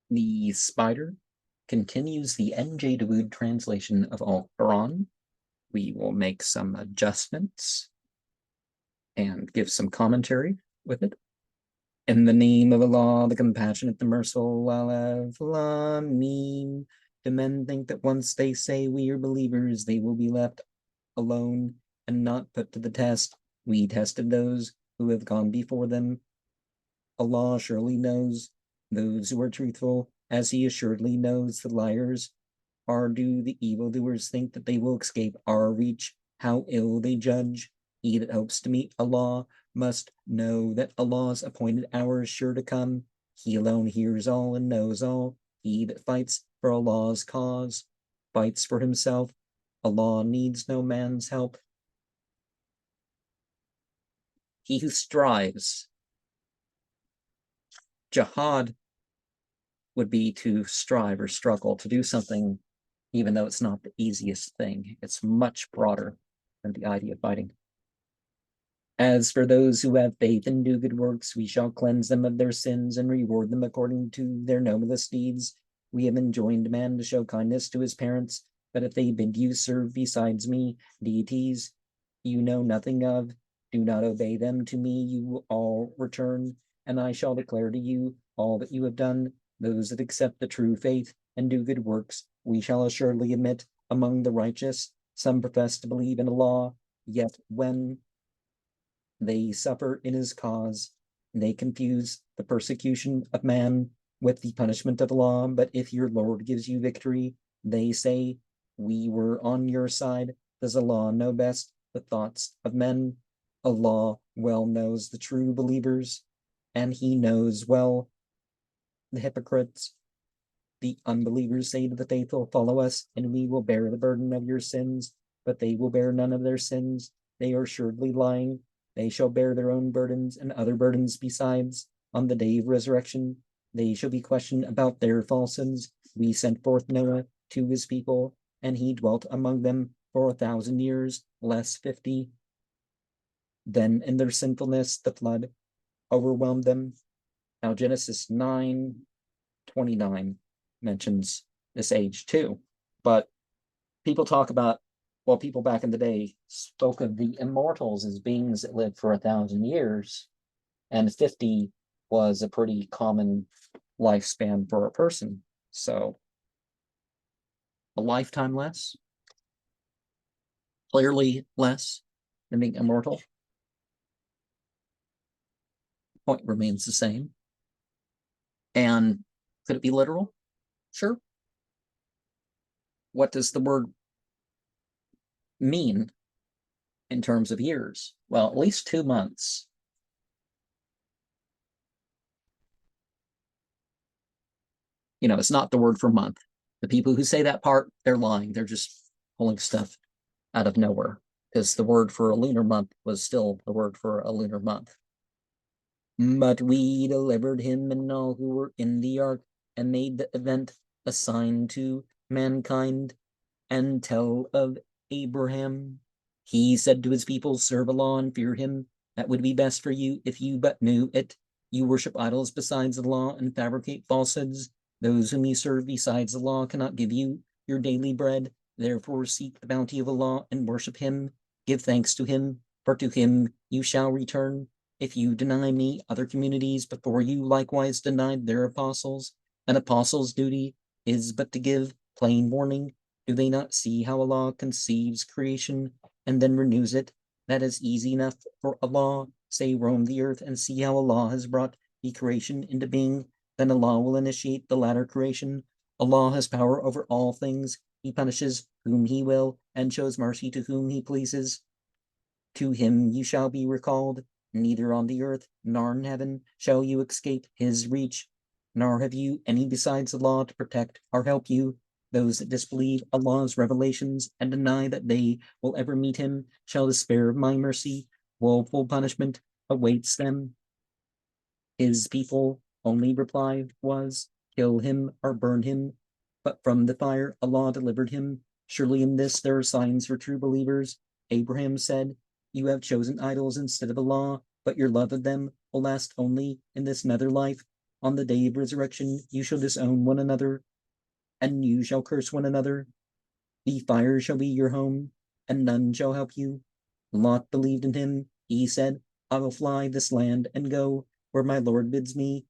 The spider continues the N.J. Dawood translation of Al-Quran. We will make some adjustments and give some commentary with it. In the name of Allah, the compassionate, the merciful, Alameen. Do men think that once they say we are believers, they will be left alone and not put to the test? We tested those who have gone before them. Allah surely knows those who are truthful, as he assuredly knows the liars. Or do the evildoers think that they will escape our reach? How ill they judge. He that hopes to meet Allah must know that Allah's appointed hour is sure to come. He alone hears all and knows all. He that fights for Allah's cause fights for himself. Allah needs no man's help. He who strives. Jihad would be to strive or struggle to do something, even though it's not the easiest thing. It's much broader than the idea of fighting. As for those who have faith and do good works, we shall cleanse them of their sins and reward them according to their noblest deeds. We have enjoined man to show kindness to his parents, but if they bid you serve besides me, deities you know nothing of, do not obey them. To me you will all return, and I shall declare to you all that you have done. Those that accept the true faith and do good works, we shall assuredly admit among the righteous. Some profess to believe in Allah, yet when they suffer in his cause, they confuse the persecution of man with the punishment of Allah. But if your Lord gives you victory, they say, we were on your side. Does Allah know best the thoughts of men? Allah well knows the true believers, and he knows well the hypocrites. The unbelievers say to the faithful, follow us, and we will bear the burden of your sins, but they will bear none of their sins. They are assuredly lying. They shall bear their own burdens and other burdens besides. On the day of resurrection, they shall be questioned about their falsehoods. We sent forth Noah to his people, and he dwelt among them for 1,000 years, less 50. Then in their sinfulness, the flood overwhelmed them. Now Genesis 9:29 mentions this age too. But people talk about, well, people back in the day spoke of the immortals as beings that lived for 1,000 years, and 50 was a pretty common lifespan for a person. So a lifetime less, clearly less than being immortal. Point remains the same. And could it be literal? Sure. What does the word mean in terms of years? Well, at least 2 months. It's not the word for month. The people who say that part, they're lying. They're just pulling stuff out of nowhere, because the word for a lunar month was still the word for a lunar month. But we delivered him and all who were in the ark, and made the event a sign to mankind. And tell of Abraham. He said to his people, serve Allah and fear him. That would be best for you if you but knew it. You worship idols besides Allah and fabricate falsehoods. Those whom you serve besides Allah cannot give you your daily bread. Therefore seek the bounty of Allah and worship him. Give thanks to him, for to him you shall return. If you deny me, other communities before you likewise denied their apostles. An apostle's duty is but to give plain warning. Do they not see how Allah conceives creation and then renews it? That is easy enough for Allah. Say, roam the earth and see how Allah has brought the creation into being. Then Allah will initiate the latter creation. Allah has power over all things. He punishes whom he will and shows mercy to whom he pleases. To him you shall be recalled. Neither on the earth nor in heaven shall you escape his reach, nor have you any besides Allah to protect or help you. Those that disbelieve Allah's revelations and deny that they will ever meet him shall despair of my mercy. Woeful punishment awaits them. His people only reply was, kill him or burn him. But from the fire Allah delivered him. Surely in this there are signs for true believers. Abraham said, you have chosen idols instead of Allah, but your love of them will last only in this nether life. On the day of resurrection, you shall disown one another, and you shall curse one another. The fire shall be your home, and none shall help you. Lot believed in him. He said, I will fly this land and go where my Lord bids me.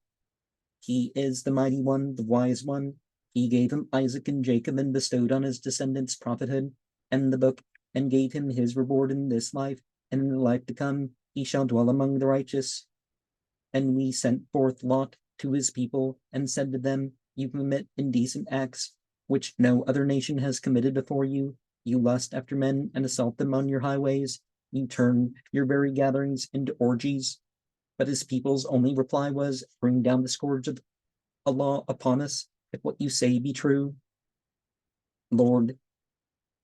He is the mighty one, the wise one. He gave him Isaac and Jacob and bestowed on his descendants prophethood and the book, and gave him his reward in this life, and in the life to come he shall dwell among the righteous. And we sent forth Lot to his people and said to them, you commit indecent acts which no other nation has committed before you. You lust after men and assault them on your highways. You turn your very gatherings into orgies. But his people's only reply was, bring down the scourge of Allah upon us, if what you say be true. Lord,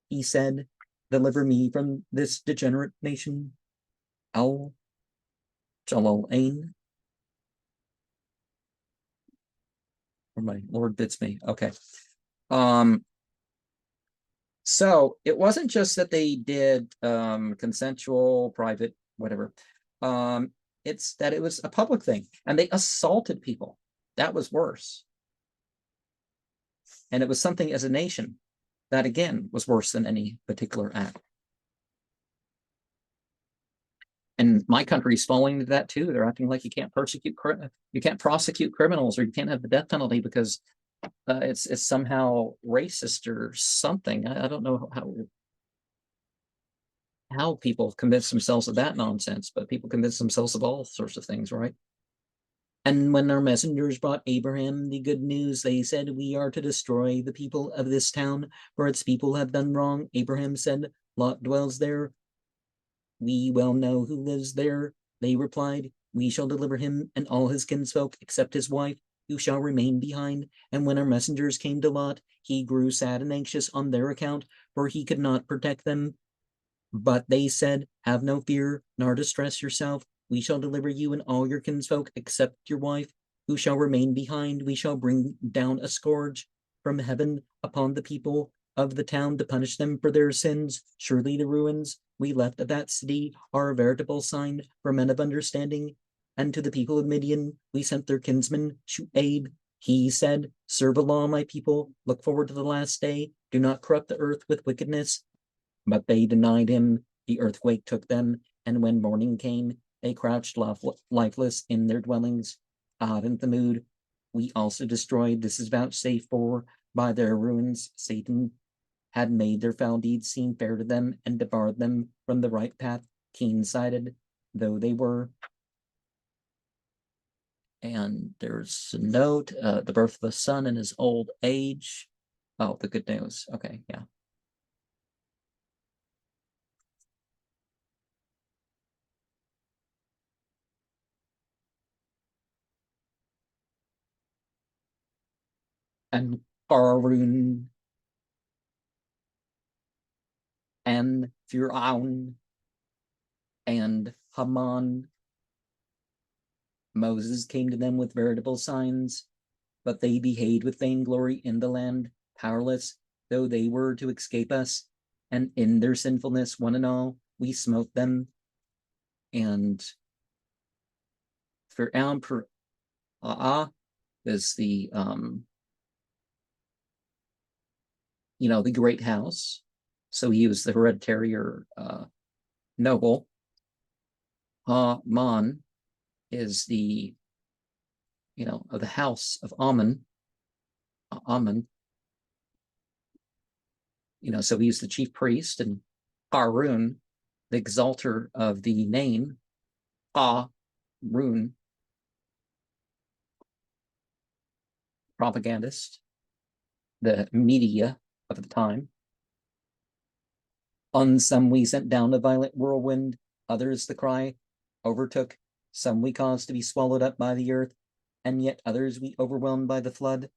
he said, deliver me from this degenerate nation. Al Jalalain. Or my Lord bids me. Okay. So it wasn't just that they did consensual, private, whatever. It's that it was a public thing, and they assaulted people. That was worse. And it was something as a nation that, again, was worse than any particular act. And my country's falling into that too. They're acting like you can't prosecute criminals, or you can't have the death penalty because it's somehow racist or something. I don't know how people convince themselves of that nonsense, but people convince themselves of all sorts of things, right? And when our messengers brought Abraham the good news, they said, we are to destroy the people of this town, for its people have done wrong. Abraham said, Lot dwells there. We well know who lives there. They replied, we shall deliver him and all his kinsfolk, except his wife, who shall remain behind. And when our messengers came to Lot, he grew sad and anxious on their account, for he could not protect them. But they said, have no fear, nor distress yourself. We shall deliver you and all your kinsfolk, except your wife, who shall remain behind. We shall bring down a scourge from heaven upon the people of the town to punish them for their sins. Surely the ruins we left of that city are a veritable sign for men of understanding. And to the people of Midian, we sent their kinsman, Shu'aib. He said, serve Allah, my people, look forward to the last day. Do not corrupt the earth with wickedness. But they denied him. The earthquake took them, and when morning came, they crouched lifeless in their dwellings. Ad and Thamud we also destroyed. This is vouchsafed for by their ruins. Satan had made their foul deeds seem fair to them and debarred them from the right path, keen-sighted though they were. And there's a note, the birth of the son in his old age. Oh, the good news. Okay, yeah. And Qarun and Fir'aun and Haman. Moses came to them with veritable signs, but they behaved with vainglory in the land, powerless though they were to escape us. And in their sinfulness, one and all, we smote them. And Fir'aun is the the great house. So he was the hereditary or noble. Haman is the of the house of Ammon. Ammon. So he's the chief priest, and Harun, the exalter of the name, Harun, propagandist, the media of the time. On some we sent down a violent whirlwind, others the cry overtook, some we caused to be swallowed up by the earth, and yet others we overwhelmed by the flood.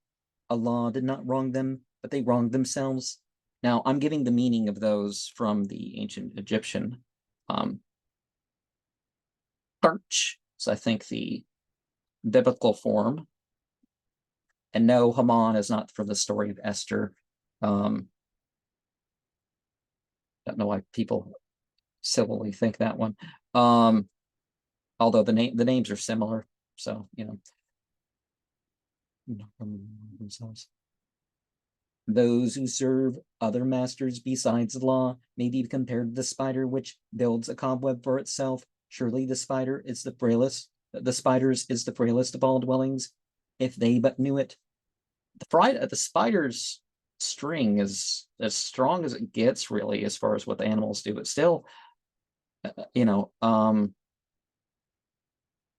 Allah did not wrong them, but they wronged themselves. Now, I'm giving the meaning of those from the ancient Egyptian. Perch, so I think the biblical form. And no, Haman is not from the story of Esther. Don't know why people civilly think that one. Although the names are similar, so themselves. Those who serve other masters besides the law may be compared to the spider which builds a cobweb for itself. Surely the spider is the frailest. The spiders is the frailest of all dwellings, if they but knew it. The spider's string is as strong as it gets, really, as far as what the animals do. But still,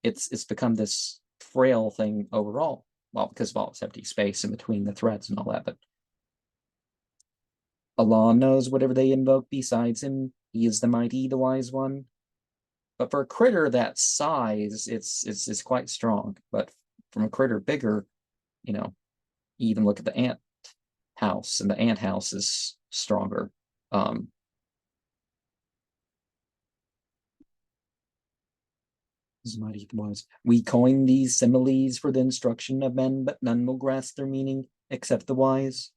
it's become this frail thing overall. Well, because of all its empty space in between the threads and all that. But Allah knows whatever they invoke besides him. He is the mighty, the wise one. But for a critter that size, it's quite strong. But from a critter bigger, you even look at the ant house, and the ant house is stronger. Mighty the wise. We coin these similes for the instruction of men, but none will grasp their meaning except the wise.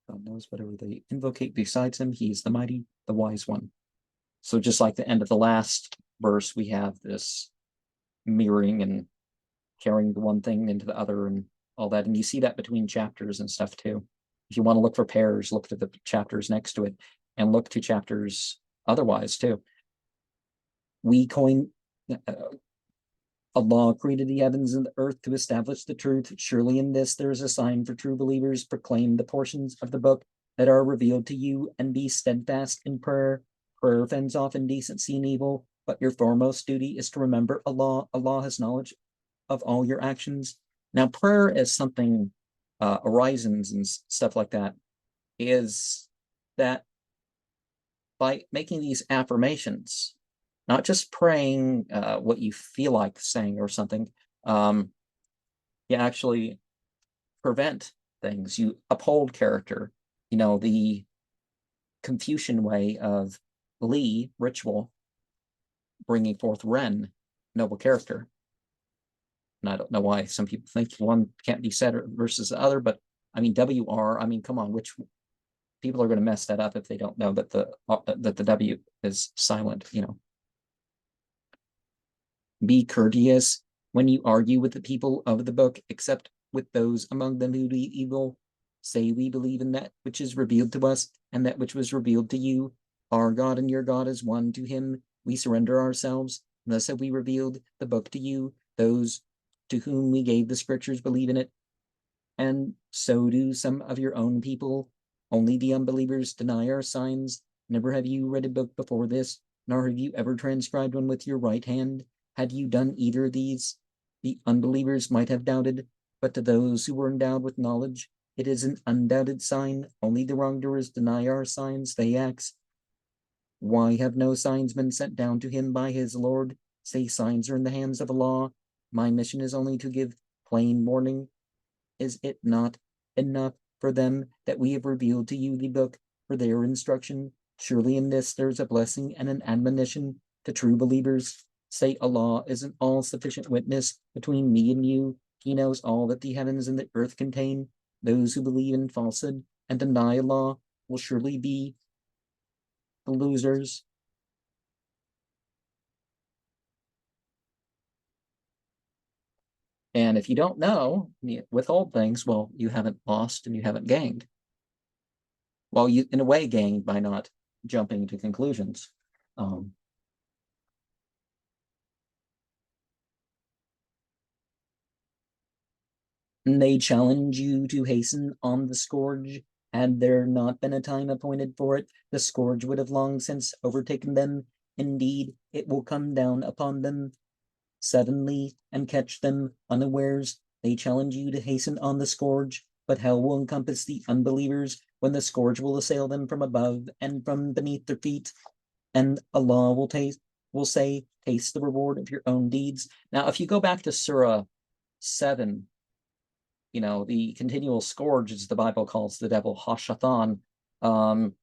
God knows whatever they invocate besides him. He is the mighty, the wise one. So just like the end of the last verse, we have this mirroring and carrying the one thing into the other and all that. And you see that between chapters and stuff too. If you want to look for pairs, look to the chapters next to it and look to chapters otherwise too. We coin Allah created the heavens and the earth to establish the truth. Surely in this there is a sign for true believers. Proclaim the portions of the book that are revealed to you and be steadfast in prayer. Prayer fends off indecency and evil, but your foremost duty is to remember Allah. Allah has knowledge of all your actions. Now, prayer is something, horizons and stuff like that, is that by making these affirmations, not just praying what you feel like saying or something, you actually prevent things. You uphold character. The Confucian way of Li, ritual, bringing forth Ren, noble character. And I don't know why some people think one can't be said versus the other, but I mean, WR, come on, which people are going to mess that up if they don't know that the W is silent, Be courteous when you argue with the people of the book, except with those among them who do evil. Say, we believe in that which is revealed to us, and that which was revealed to you. Our God and your God is one. To him we surrender ourselves. Thus have we revealed the book to you. Those to whom we gave the scriptures believe in it, and so do some of your own people. Only the unbelievers deny our signs. Never have you read a book before this, nor have you ever transcribed one with your right hand. Had you done either of these, the unbelievers might have doubted, but to those who were endowed with knowledge, it is an undoubted sign. Only the wrongdoers deny our signs. They ask, why have no signs been sent down to him by his Lord? Say, signs are in the hands of Allah. My mission is only to give plain warning. Is it not enough for them that we have revealed to you the book for their instruction? Surely in this there is a blessing and an admonition to true believers. Say, Allah is an all-sufficient witness between me and you. He knows all that the heavens and the earth contain. Those who believe in falsehood and deny Allah will surely be the losers. And if you don't know, withhold things, well, you haven't lost and you haven't gained. Well, you, in a way, gained by not jumping to conclusions. They challenge you to hasten on the scourge. Had there not been a time appointed for it, the scourge would have long since overtaken them. Indeed, it will come down upon them suddenly and catch them unawares. They challenge you to hasten on the scourge, but hell will encompass the unbelievers when the scourge will assail them from above and from beneath their feet. And Allah will say, taste the reward of your own deeds. Now, if you go back to Surah 7, the continual scourge, as the Bible calls the devil, Hashatan, from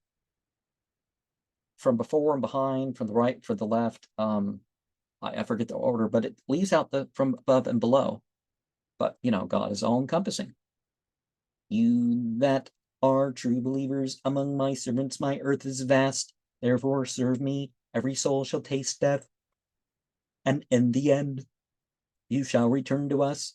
before and behind, from the right, from the left. I forget the order, but it leaves out the from above and below. But, God is all-encompassing. You that are true believers among my servants, my earth is vast. Therefore serve me. Every soul shall taste death. And in the end, you shall return to us.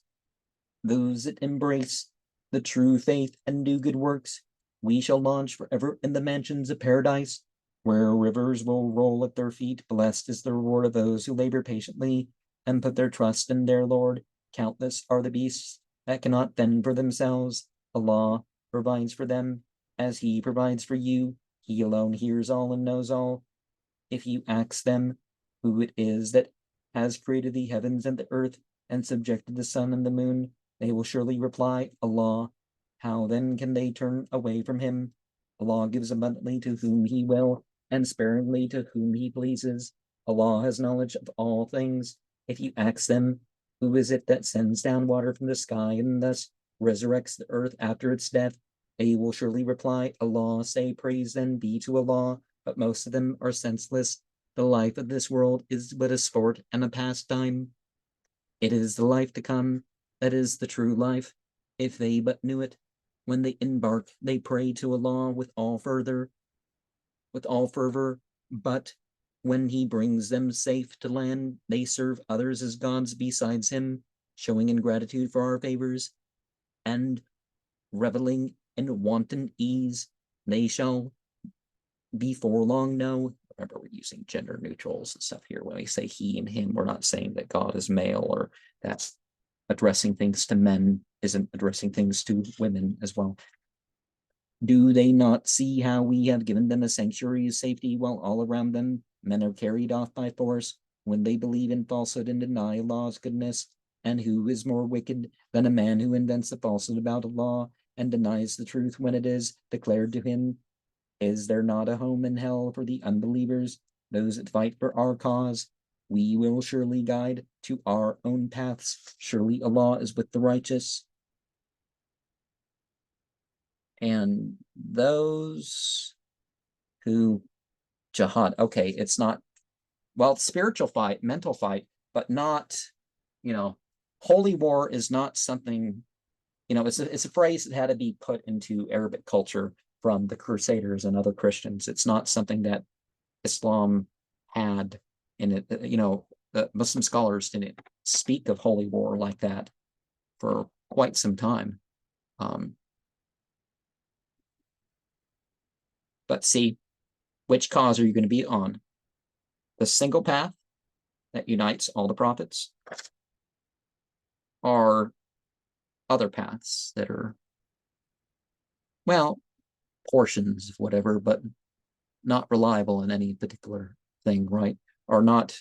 those that embrace the true faith and do good works, we shall lodge forever in the mansions of paradise, where rivers will roll at their feet. Blessed is the reward of those who labor patiently and put their trust in their Lord. Countless are the beasts that cannot fend for themselves. Allah provides for them as He provides for you. He alone hears all and knows all. If you ask them who it is that has created the heavens and the earth and subjected the sun and the moon, they will surely reply, Allah. How then can they turn away from Him? Allah gives abundantly to whom He will, and sparingly to whom He pleases. Allah has knowledge of all things. If you ask them, who is it that sends down water from the sky and thus resurrects the earth after its death? They will surely reply, Allah. Say, praise then be to Allah, but most of them are senseless. The life of this world is but a sport and a pastime. It is the life to come that is the true life. If they but knew it, when they embark, they pray to Allah with all fervor, but when He brings them safe to land, they serve others as gods besides Him, showing ingratitude for our favors and reveling in wanton ease. They shall before long know. Remember, we're using gender neutrals and stuff here when we say he and him. We're not saying that God is male or that addressing things to men isn't addressing things to women as well. Do they not see how we have given them a sanctuary of safety while all around them men are carried off by force when they believe in falsehood and deny Allah's goodness? And who is more wicked than a man who invents a falsehood about Allah and denies the truth when it is declared to him? Is there not a home in hell for the unbelievers, those that fight for our cause? We will surely guide to our own paths. Surely Allah is with the righteous. And those who jihad, okay, it's not, well, spiritual fight, mental fight, but not, holy war is not something, it's a phrase that had to be put into Arabic culture from the Crusaders and other Christians. It's not something that Islam had in it. The Muslim scholars didn't speak of holy war like that for quite some time. But see, which cause are you going to be on? The single path that unites all the prophets, or other paths that are, well, portions of whatever, but not reliable in any particular thing, right? Or not,